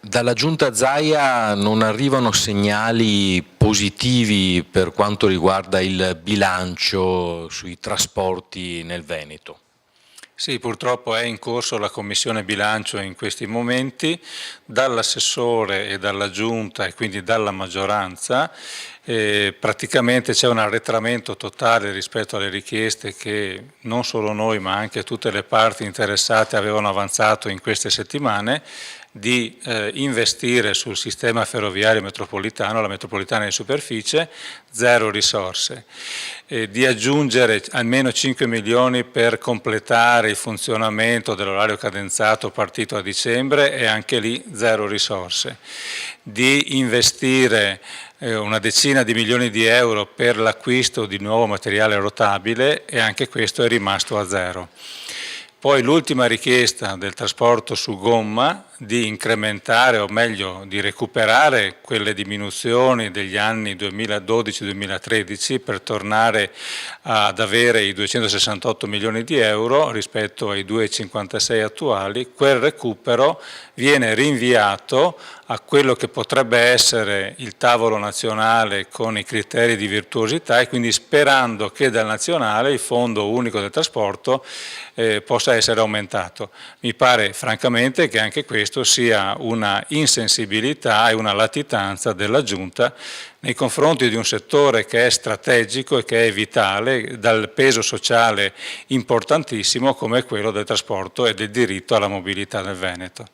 Dalla Giunta Zaia non arrivano segnali positivi per quanto riguarda il bilancio sui trasporti nel Veneto. Sì, purtroppo è in corso la Commissione Bilancio in questi momenti, dall'assessore e dalla Giunta e quindi dalla maggioranza praticamente c'è un arretramento totale rispetto alle richieste che non solo noi ma anche tutte le parti interessate avevano avanzato in queste settimane di investire sul sistema ferroviario metropolitano, la metropolitana in superficie, zero risorse, di aggiungere almeno 5 milioni per completare il funzionamento dell'orario cadenzato partito a dicembre e anche lì zero risorse, di investire una decina di milioni di euro per l'acquisto di nuovo materiale rotabile e anche questo è rimasto a zero. Poi l'ultima richiesta del trasporto su gomma di incrementare o meglio di recuperare quelle diminuzioni degli anni 2012-2013 per tornare ad avere i 268 milioni di euro rispetto ai 2,56 attuali, quel recupero viene rinviato a quello che potrebbe essere il tavolo nazionale con i criteri di virtuosità e quindi sperando che dal nazionale il Fondo Unico del Trasporto possa essere aumentato. Mi pare francamente che anche questo sia una insensibilità e una latitanza della Giunta nei confronti di un settore che è strategico e che è vitale, dal peso sociale importantissimo come quello del trasporto e del diritto alla mobilità nel Veneto.